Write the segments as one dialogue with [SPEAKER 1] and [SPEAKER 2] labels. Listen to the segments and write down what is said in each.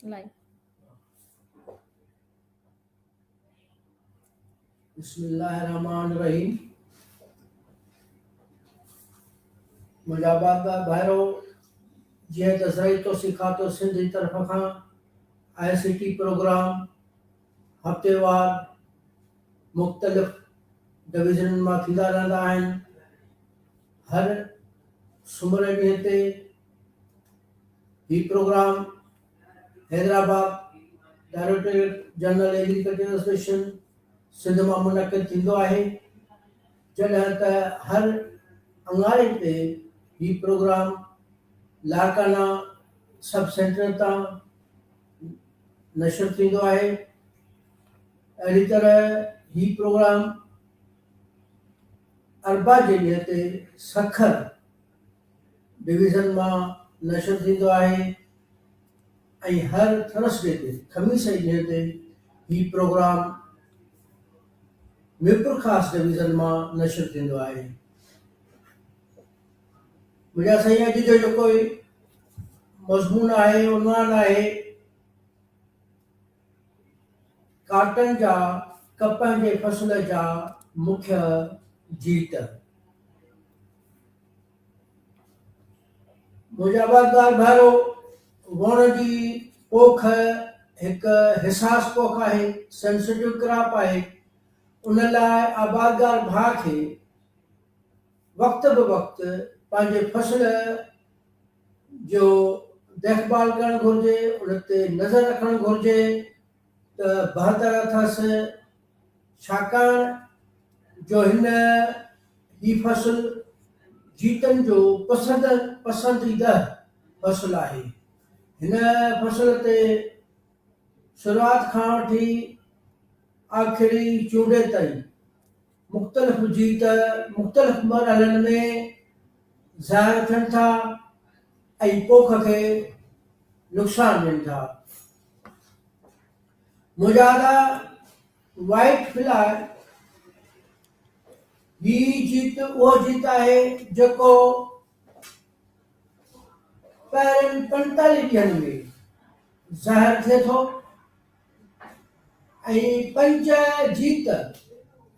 [SPEAKER 1] Like,
[SPEAKER 2] बिस्मिल्लाहिर्रहमानिर्रहीम। मुजाबाद भाइरो जीअं त सही तो सिखा तो सिंध जी तरफ़ खां ICT प्रोग्राम हफ़्तेवार मुख़्तलिफ़ डिवीज़न मां थींदा रहंदा आहिनि। हर सूमर ॾींहं ते ही programme Hyderabad directorate general agriculture association Sindh मां मुनक़िद थींदो आहे। जॾहिं त हर अंगारे ते ही प्रोग्राम लाड़काना सब सेंटर तां नशर थींदो आहे। अहिड़ी तरह ही प्रोग्राम अरबा जे ॾींहं ते सखर डिवीज़न मां नशर थींदो आहे ऐं हर थर्सडे ते ख़मीस जे ॾींहं ते ही प्रोग्राम मीरपुर ख़ास डिवीज़न मां नशर थींदो आहे। मुंहिंजा साईं अॼु जो जेको मज़मून आहे उनवान आहे काटन जा कपह जे फसल जा मुख्य जीत। मुजाबादार भाइरो वण जी पोख हिकु हिसास पोख आहे, सेंसिटिव क्रॉप आहे। उन लाइ आबादगार भाउ खे वक़्त बि वक़्तु पंहिंजे फसल जो देखभाल करणु घुरिजे, उन ते नज़र रखणु घुरिजे त बहितर अथसि, छाकाणि जो ही फसल जीतनि जो पसंदीदा फसल आहे। हिन फसल ते शुरूआत खां वठी आख़िरी चूंडे ताईं मुख़्तलिफ़ जीत मुख़्तलिफ़ मरहलनि में ज़ाहिर थियनि था ऐं पोख खे नुक़सानु ॾियनि था। मुजादा वाइट फ्लाई ही जीत उहो जीत आहे जेको पहिरनि 45 ॾींहंनि में ज़ाहिर थिए थो ऐं 5 जीत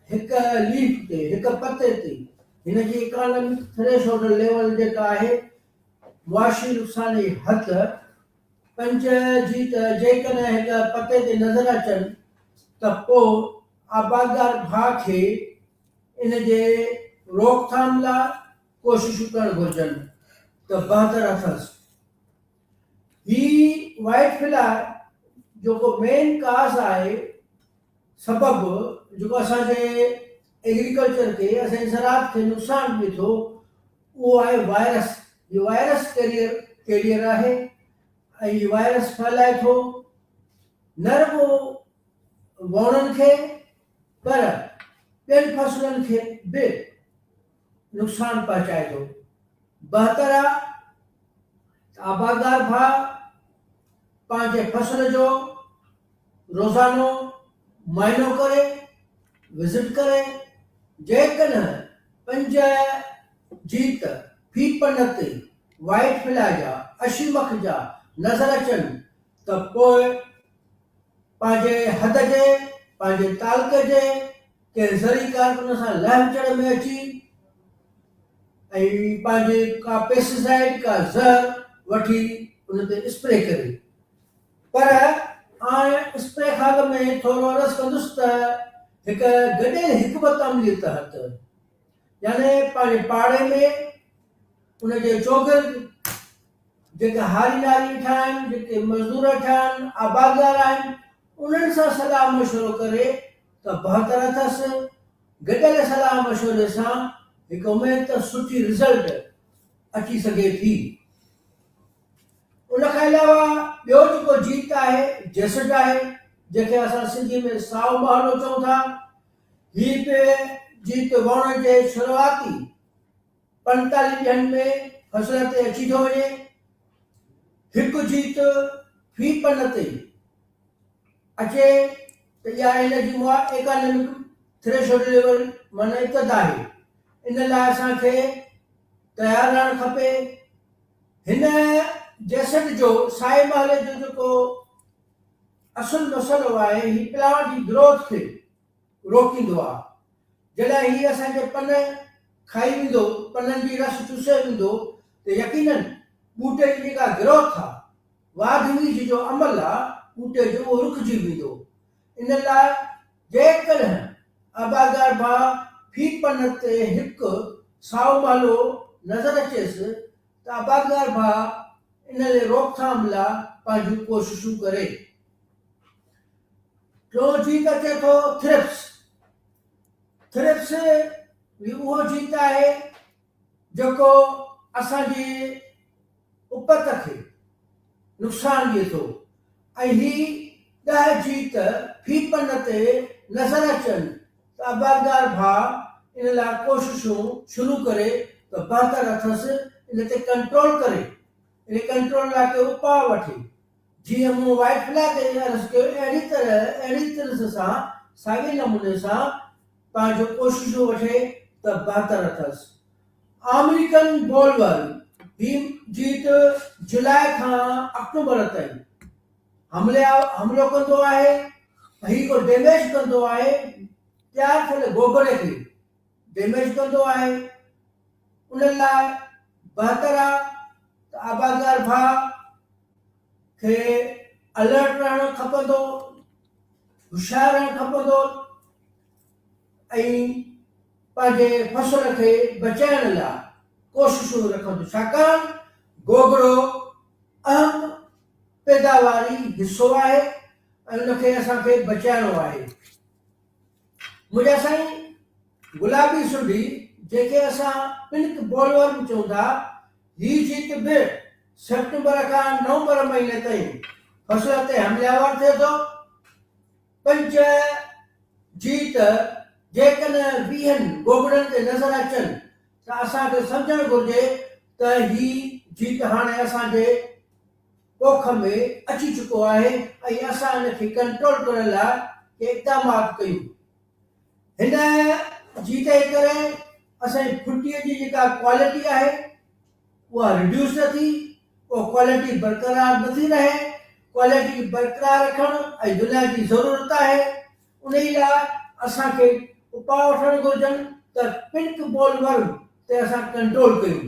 [SPEAKER 2] हिकु लीफ ते, हिकु पते ते, हिन जी इकोनॉमिक थ्रेशोल्ड लेवल जेका आहे मुआशी नुक़सान जी हद 5 जीत जेकॾहिं हिकु पते ते नज़र अचनि त पोइ आबादगार भाउ खे इन जे रोकथाम लाइ कोशिशूं करणु घुरिजनि त बहितर अथसि। ही वाइट फ्लाई जेको मेन काज़ आहे, सबबु जेको असांजे एग्रीकल्चर खे, असांजी ज़राअत खे नुक़सानु ॾिए थो, उहो आहे वायरस। इहो वायरस कैरियर आहे ऐं हीउ वायरस फैलाए थो न रुॻो वणनि खे पर ॿियनि फसलनि खे बि नुक़सानु पहुचाए थो। बहितर आहे त आबादगार भाउ पंहिंजे फसल जो रोज़ानो मुआइनो करे, विज़िट करे, जेकॾहिं 5 जीत फी पन ते वाइट फ्लाई जा, अशीमख जा नज़र अचनि त पोइ पंहिंजे हद जे, पंहिंजे तालुके जे कंहिं ज़री कारकुन सां लहम चढ़ में अची ऐं पंहिंजे का पेस्टिसाइड का ज़हर वठी उन ते स्प्रे करे। पर हाणे स्प्रे खाद में थोरो अर्ज़ु कंदुसि त हिकु गॾियल हिकमत अमली तहत, यानी पंहिंजे पाड़े में उन जे चोगिर्द जेके हारी नारी वेठा आहिनि, जेके मज़दूर वेठा आहिनि, आबादगार आहिनि, उन्हनि सां सलाह मशवरो करे त बहितर अथसि। गॾियल सलाह मशवरे सां हिकु उमेद त सुठी रिज़ल्ट अची सघे थी। उन खां अलावा ॿियो जेको जीत आहे जेसड आहे, जंहिंखे असां सिंधी में साओ महलो चऊं था। ही बि जीत वण जे शुरूआती 45 ॾींहंनि में फसल ते अची थो वञे। हिकु जीत फी पन ते अचे त इहा हिन जी इकोनॉमिक थ्रेशोल्ड लेवल माना इतद आहे। इन लाइ असांखे तयारु रहणु खपे। हिन जेसड जो साए महले जो जेको असुल मसलो आहे ही प्लांट जी ग्रोथ खे रोकींदो आहे। जॾहिं ही असांखे पन खाई वेंदो, पननि जी रस चूसे वेंदो त यकीनन ॿूटे जी जेका ग्रोथ आहे, वाधवी जी जो अमल आहे ॿूटे जो उहो रुकिजी वेंदो। इन लाइ जेकॾहिं आबादार भाउ फी पन ते हिकु साओ मालो नज़र अचेसि त आबादार भाउ इन लाइ रोकथाम लाइ पंहिंजूं कोशिशूं करे। टियों जीत अचे थो थ्रिप्स। थ्रिप्स उहो जीत आहे जेको असांजी उपत खे नुक़सानु ॾिए थो, ऐं ही 10 जीत फी पन ते नज़र अचनि त आबादार भाउ इन लाइ कोशिशूं शुरू करे त बहितर अथसि इन ते कंट्रोल करे, इन कंट्रोल लाइ के उपाउ वठे। जीअं मूं वाइट फ्लैग ते अर्ज़ु कयो, अहिड़ी तरह सां साॻिए नमूने सां पंहिंजो कोशिशूं वठे त बहितर अथसि। अमेरिकन बॉलवर ही जीत जुलाई खां अक्टूबर ताईं हमलो कंदो आहे, ही को डैमेज कंदो आहे, तयारु थियल गोगड़े खे डैमेज कंदो आहे। उन लाइ बहितर आहे त आबादार भाउ खे अलर्ट रहणु खपंदो, होशियारु रहणु खपंदो ऐं पंहिंजे फसल खे बचाइण लाइ कोशिशूं रखंदो, छाकाणि गोगड़ो अहम पैदावारी हिसो आहे ऐं उनखे असांखे बचाइणो आहे। मुंहिंजा साईं गुलाबी सुंडी जेके असां पिंक बॉलवर बि चऊं था, ही जीत बि सेप्टेंबर खां नवंबर महीने ताईं फसल ते हमलावर थिए थो। 5 जीत जेकॾहिं 20 गोगड़नि ते नज़र अचनि त असांखे सम्झणु घुरिजे त ही जीत हाणे असांजे पोख में अची चुको आहे ऐं असां हिनखे कंट्रोल करण लाइ के इक़दामात कयूं। हिन जीत जे करे असांजी फुटीअ जी जेका क्वालिटी आहे उहा रिड्यूस न थी, उहा क्वालिटी बरक़रार नथी रहे। क्वालिटी बरक़रार रखणु ऐं दुनिया जी ज़रूरत आहे। उन लाइ असांखे उपाउ वठणु घुरिजनि त पिंक बॉलवर ते असां कंट्रोल कयूं।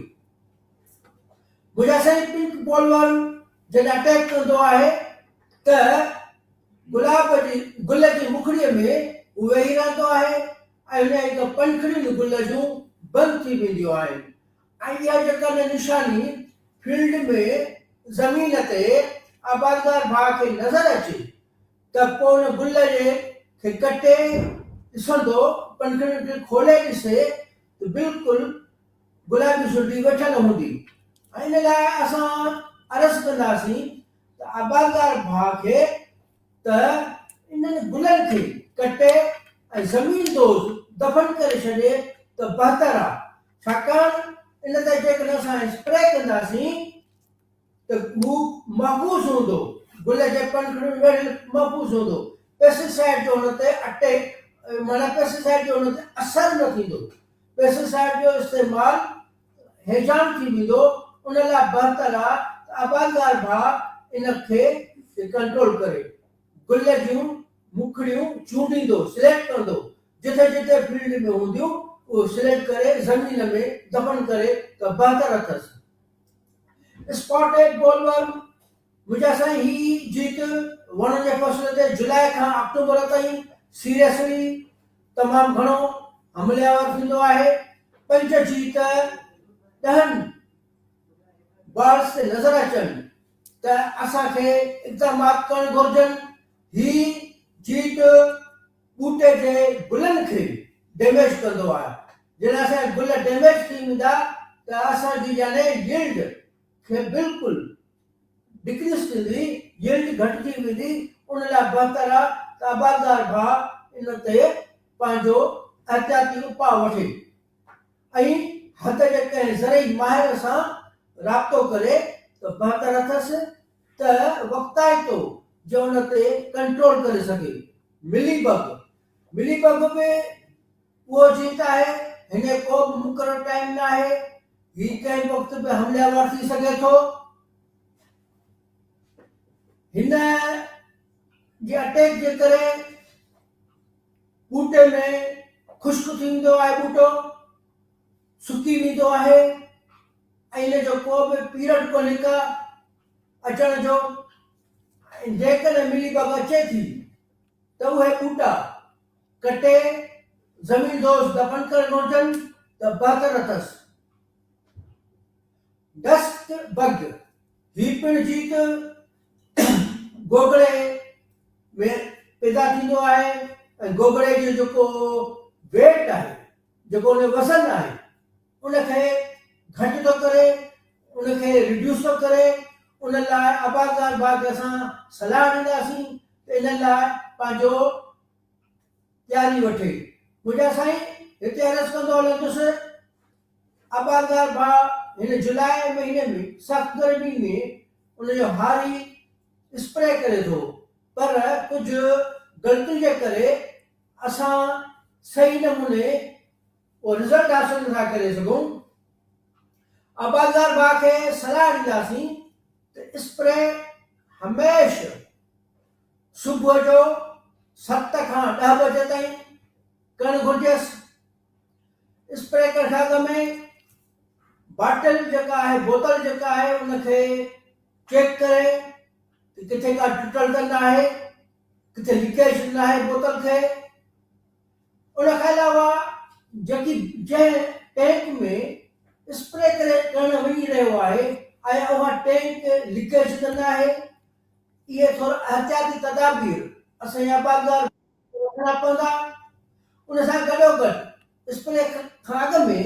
[SPEAKER 2] मुंहिंजा साईं पिंक बॉलवर जॾहिं अटैक कंदो आहे त गुलाब जी गुल जी मुखड़ीअ में उहो वेही रहंदो आहे ऐं उन हिकु पंखड़ियूं गुल जूं बंदि थी वेंदियूं आहिनि। ऐं इहा जेकॾहिं निशानी फील्ड में ज़मीन ते आबादार भाउ खे नज़र अचे त पोइ उन गुल खे कटे ॾिसंदो, पंखड़ियुनि खे खोले ॾिसे त बिल्कुलु गुलाबी सुंडी वेठल हूंदी। ऐं इन लाइ असां अर्ज़ु कंदासीं त आबादार भाउ खे त इन्हनि गुलनि खे कटे ऐं ज़मीन दोज़ दफ़न करे छॾे त बहितर आहे, छाकाणि इन ते जेकॾहिं असां स्प्रे कंदासीं त हू महफ़ूज़ हूंदो, गुल जे पंखड़ियुनि में महफ़ूज़ हूंदो। पेस्टिसाइड जो हुन ते अटैक माना पेस्टिसाइड जो हुन ते असरु न थींदो, पेस्टिसाइड जो इस्तेमालु हेजान थी वेंदो। उन लाइ बहितर आहे त आबादार भाउ इनखे कंट्रोल करे, गुल जूं मुखड़ियूं चूंडींदो, सिलेक्ट कंदो, जिथे जिथे फील्ड में हूंदियूं उहो सिलेक्ट करे ज़मीन में दफ़न करे त बहितर अथसि। स्पॉटेड बॉलवर मुंहिंजा साईं ही जीत वण जे फसल ते जुलाई खां अक्टूबर ताईं सीरियसली तमामु घणो हमलावर थींदो आहे। 5 जीत 10 बर्ड्स ते नज़र अचनि त असांखे इक़दामात करणु घुरिजनि। ही जीत ॿूटे जे गुलनि खे डैमेज कंदो आहे। जॾहिं असांजा गुल डैमेज थी वेंदा त असांजी यानी यील्ड खे बिल्कुलु डिक्रीज़ थींदी, यील्ड घटिजी वेंदी। उन लाइ बहितर आहे त आबादार भाउ इन ते पंहिंजो एहतियाती उपाउ वठे ऐं हथ जे कंहिं ज़रई माहिर सां राब्तो करे त बहितर अथसि त वक़्ताइतो जो उन ते कंट्रोल करे सघे। मिलीबग में उहो जीत आहे, हिन को बि मुक़ररु टाइम न आहे, ही कंहिं वक़्त बि हमलावर थी सघे थो। हिन जे अटैक जे करे बूटे में खुश्क थींदो आहे, बूटो सुकी वेंदो आहे ऐं इन जो को बि पीरियड कोन्हे का अचण जो। ऐं जेकॾहिं मिलीबग अचे थी त उहे बूटा कटे ज़मीन दोस्त दफ़न करणु घुरिजनि त बहितर अथसि। डस्ट बग ही पिणु जीत गोगड़े में पैदा थींदो आहे ऐं गोगड़े जो जेको वेट आहे, जेको उन वज़न आहे, उनखे घटि थो करे, उनखे रिड्यूस थो करे। उन लाइ आबादगार बाग असां सलाह ॾींदासीं त इन लाइ पंहिंजो तयारी वठे। मुंहिंजा साईं हिते अर्ज़ु कंदो हलंदुसि, आबादगार बाग हिन जुलाई महीने में सख़्त गर्मी में उनजो हारी स्प्रे करे थो, पर कुझु ग़लती जे करे असां सही नमूने उहो रिज़ल्ट हासिल नथा करे सघूं। आबादगार बाग खे सलाह ॾींदासीं त स्प्रे हमेशह सुबुह जो 7 खां 10 बजे ताईं करणु घुरिजेसि। स्प्रे करण खां अॻु में बाटल जेका आहे, बोतल जेका आहे, उनखे चेक करे कि किथे का टुटल त न आहे, किथे लीकेज न आहे बोतल खे। उन खां अलावा जेकी जंहिं टैंक में स्प्रे करणु वञी रहियो आहे ऐं उहा टैंक लीकेज त न आहे, इहे थोरा एहतियाती तदाबीर असांजे आबादगार रखणा पवंदा। उन सां गॾोगॾु स्प्रे खां अॻु में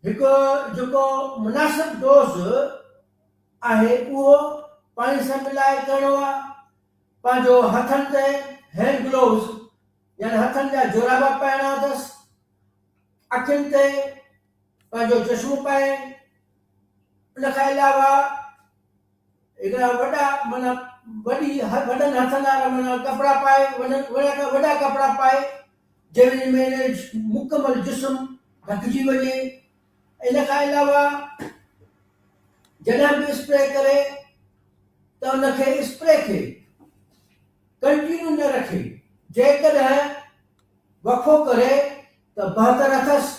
[SPEAKER 2] हिकु जेको मुनासिब डोज़ आहे उहो पाणी सां मिलाए करिणो आहे। पंहिंजो हथनि ते हैंड ग्लोव्स यानी हथनि जा जोराबा पाइणा अथसि, अखियुनि ते पंहिंजो चश्मो पाए। उन खां अलावा हिकिड़ा वॾा माना वॾनि हथनि वारा माना कपिड़ा पाए, वॾा कपिड़ा पाए जंहिं में मुकमल जिस्म ढकिजी वञे। इन खां अलावा जॾहिं बि स्प्रे करे त उनखे स्प्रे खे कंटिन्यू न रखे। जेकॾहिं वक़फ़ो करे त बहितर अथसि।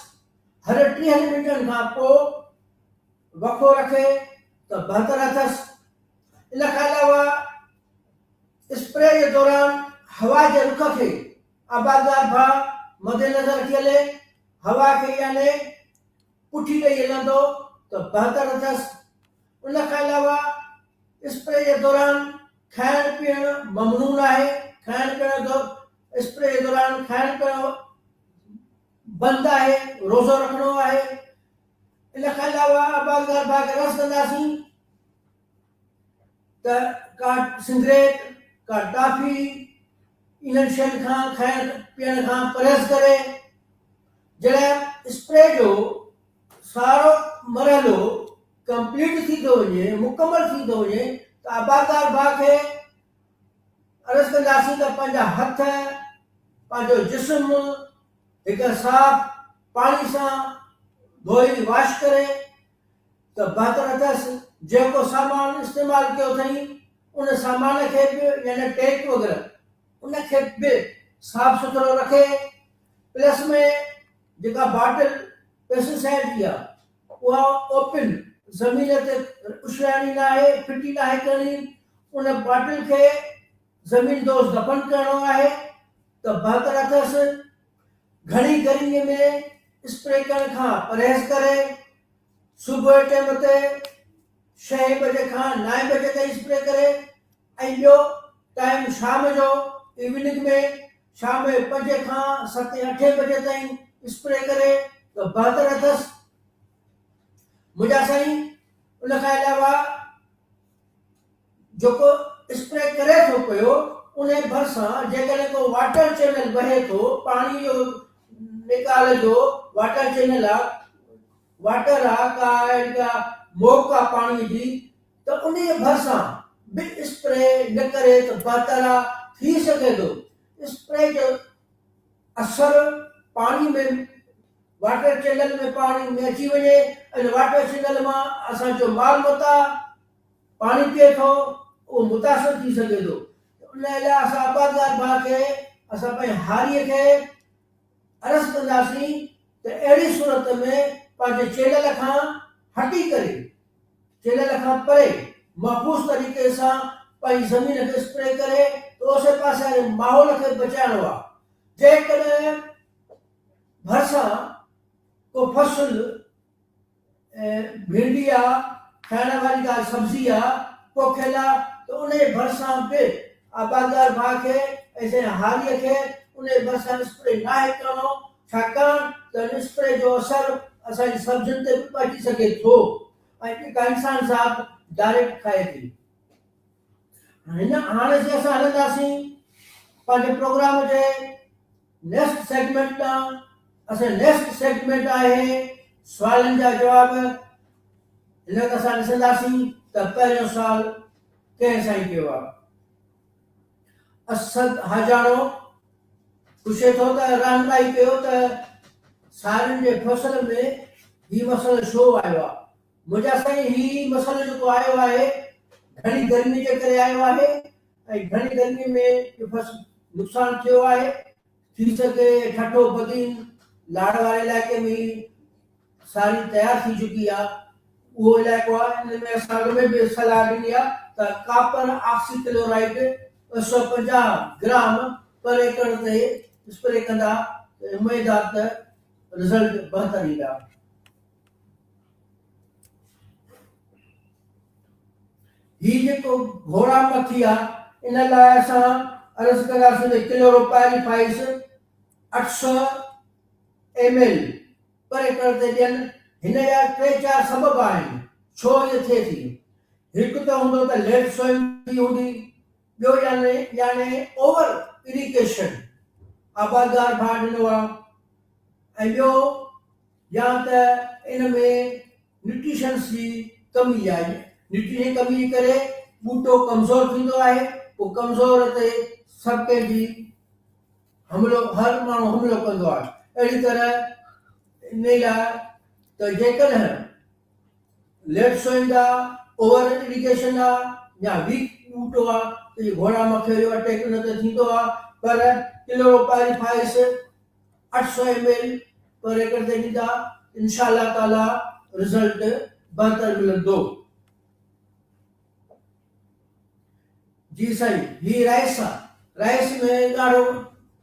[SPEAKER 2] हर 30 मिंटनि खां पोइ वक़फ़ो रखे त बहितर अथसि। इन खां अलावा स्प्रे जे दौरान हवा जे रुख खे आबादगार बाग मद्देनज़र रखी हले। हवा खे यानी पुठी ॾेई हलंदो त बहितर अथसि। उन खां अलावा स्प्रे जे दौरान खाइण पीअण ममनून आहे। खाइण पीअण स्प्रे जे दौरान खाइण पीअण बंदि आहे, रोज़ो रखिणो आहे। इन खां अलावा आबादगार बाग खे अर्ज़ु कंदासीं त का सिगरेट, का टॉफी इन्हनि शयुनि खां खाइण पीअण खां परहेज़ करे। जॾहिं स्प्रे जो सारो मरहलो कंप्लीट थी थो वञे, मुकमल थी थो वञे, त आबादगार बाग खे अर्ज़ु कंदासीं त पंहिंजा हथ, पंहिंजो जिस्म हिकु साफ़ पाणी सां धोई वॉश करे त बहितर अथसि। जेको सामान इस्तेमालु कयो अथई उन सामान खे बि यानी टैंक वग़ैरह उनखे बि साफ़ सुथरो रखे। प्लस में जेका बाटल पेस्टिसाइड जी आहे उहा ओपन ज़मीन ते उछलाइणी न आहे, फिटी न आहे करणी। उन बाटल खे ज़मीन दोस्त दफ़न करिणो आहे त बहितर अथसि। घणी गर्मीअ में स्प्रे करण खां परहेज़ करे। सुबुह जे टाइम ते 6 बजे खां 9 बजे ताईं स्प्रे करे ऐं ॿियो टाइम शाम जो इवनिंग में शाम जो 5 खां 7 8 बजे ताईं स्प्रे करे त बहितर अथसि। मुंहिंजा साईं उन खां अलावा जेको स्प्रे करे थो पियो उन भरिसां जेकॾहिं को वाटर चैनल बहे थो, पाणी जो निकाल जो वाटर चैनल आहे, वाटर आहे का मोक आहे पाणीअ जी, त उन जे भरिसां बि स्प्रे न करे त बहितर आहे। थी सघे थो स्प्रे जो असर पाणी में वाटर चैनल में पाणी में अची वञे ऐं वाटर चैनल मां असांजो माल मता पाणी पिए थो उहो मुतासिर थी सघे थो। उन लाइ असां आबादगार भाउ खे असां पंहिंजी हारीअ खे अर्ज़ु कंदासीं त अहिड़ी सूरत में पंहिंजे चैनल खां हटी करे, चैनल खां परे महफ़ूज़ तरीक़े सां पंहिंजी ज़मीन खे स्प्रे करे तो आसे पासे वारे माहौल खे बचाइणो आहे। जेकॾहिं भरिसां को फसल भिंडी आहे, खाइण वारी का सब्जी आहे, पोखियल आहे, त उन जे भरिसां बि आबादगार भाउ खे ऐं हारीअ खे उन जे भरिसां स्प्रे न आहे करिणो, छाकाणि त इन स्प्रे जो असरु असांजी सब्जियुनि ते बि पइजी सघे थो ऐं का इंसान साहब डायरेक्ट खाए थी। हाणे जे असां हलंदासीं पंहिंजे प्रोग्राम जे नेक्स्ट सेगमेंट ॾांहुं। असां नेक्स्ट सेगमेंट आहे सुवालनि जा जवाब। हिन में असां ॾिसंदासीं त पहिरियों सुवाल कंहिं साईं कयो आहे। असद हाजाणो पुछे थो त रहनुमाई कयो त सारियुनि जे फसल में ही मसइलो छो आयो आहे। मुंहिंजा साईं ही मसइलो जेको आयो आहे घणी गर्मी जे करे आयो आहे ऐं घणी गर्मी में फसल नुक़सानु थियो आहे। थी सघे ठठो बदीन लाड़ वारे इलाइक़े में सारी तयारु थी चुकी आहे, उहो इलाइक़ो आहे। इन में असां में बि सलाह ॾिनी आहे त कापर ऑक्सीक्लोराइड 250 ग्राम पर एकड़ ते स्प्रे कंदा त उमेद आहे त रिज़ल्ट बहितर ईंदा। ही जेको घोड़ा मक्खी आहे इन लाइ असां अर्ज़ु कंदासीं त क्लोरोपाइरीफाइस 800 ml पर एकड़ ते ॾियनि। हिन जा 3-4 सबब आहिनि छो इहो थिए थी। हिकु त हूंदो त लेट सोइंग थी हूंदी, ॿियो याने ओवर इरिगेशन आबादगार भाउ ॾिनो आहे, ऐं ॿियो या त इन में न्यूट्रिशंस जी कमी आहे। न्यूट्रिशन कमी जे करे ॿूटो कमज़ोर थींदो आहे, पोइ कमज़ोर ते सभु कंहिंजी हर माण्हू हमिलो कंदो आहे। अहिड़ी तरह इन लाइ त जेकॾहिं लेट सोइंग आहे, ओवर इरिगेशन आहे या वीक ॿूटो आहे त इहो घोड़ा मक्खीअ जो अटैक उन ते थींदो आहे। पर क्लोरोपाइरीफाइस 800 ml पर एकड़ ते ॾींदा, इंशाअल्लाह ताला रिज़ल्ट बहितर मिलंदो। जी साईं, ही राइस आहे। राइस में ॾाढो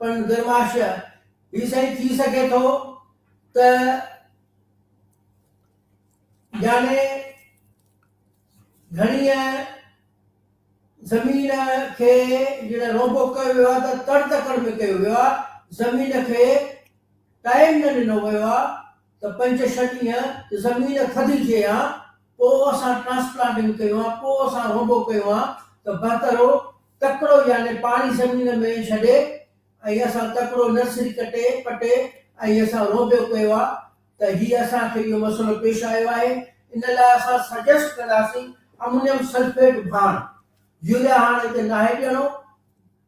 [SPEAKER 2] पण गर्माश आहे। ही साईं थी सघे थो त याने घणी ज़मीन खे जॾहिं रोबो कयो वियो आहे त तड़ तकड़ में कयो वियो आहे। ज़मीन खे टाइम न ॾिनो वियो आहे त 5-6 ॾींहं ज़मीन थधी थिए हा, पोइ असां ट्रांसप्लांटिंग कयो आहे, पोइ असां रोबो कयो आहे त बहितर हो। तकिड़ो याने पाणी ज़मीन में छॾे ऐं असां तकिड़ो नर्सरी पटे ऐं असां रोबियो कयो आहे त हीअ असांखे इहो मसइलो पेश आयो आहे। इन लाइ असां सजेस्ट कंदासीं अमोनियम सल्फेट बाण। यूरिया हाणे हिते नाहे ॾियणो,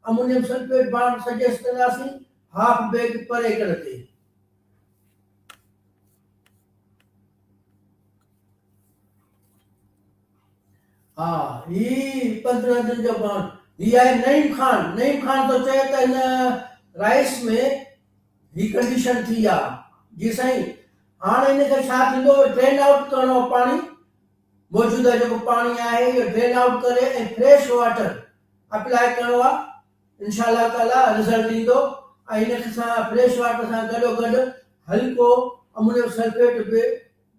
[SPEAKER 2] अमोनियम सल्फेट बाण सजेस्ट कंदासीं 1/2 बैग पर एकड़ ते। हा, ही 15 दिन जो बाण। ही आहे नईम खान। नईम खान तो चए त हिन राइस में ही कंडीशन थी आहे। जी साईं, हाणे हिनखे छा थींदो, ड्रेन आउट करिणो पाणी। मौजूदा जेको पाणी आहे इहो ड्रेन आउट करे ऐं फ्रेश वाटर अप्लाई करिणो आहे। इंशाअल्लाह ताला रिज़ल्ट ईंदो। ऐं हिन सां फ्रेश वाटर सां गॾोगॾु हल्को अमोनियम सल्फेट बि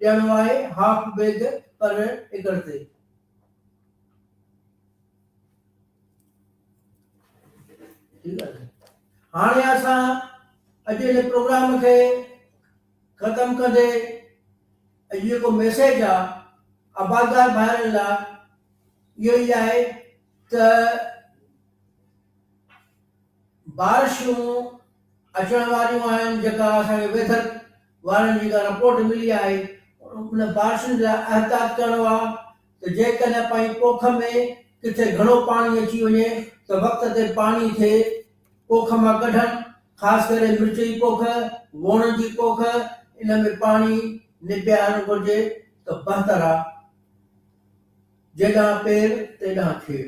[SPEAKER 2] ॾियणो आहे 1/2 बैग पर एकड़ ते। ठीक आहे। हाणे असां अॼु जे प्रोग्राम खे ख़तम कंदे जेको मैसेज आहे आबादगार भाइरनि लाइ इहो ई आहे त बारिशूं अचण वारियूं आहिनि। जेका असांखे वेदर वारनि जी रिपोर्ट मिली आहे उन बारिशुनि जा एहतियात करिणो आहे त जेकॾहिं पंहिंजी पोख में किथे घणो पाणी अची वञे त वक़्त ते पाणी थिए, पोख मां कढनि। ख़ासि करे मिर्च जी पोख, वोण जी पोख, इन में पाणी निबियारणु घुरिजे त बहितर आहे। जेॾां पेर तेॾां खेर।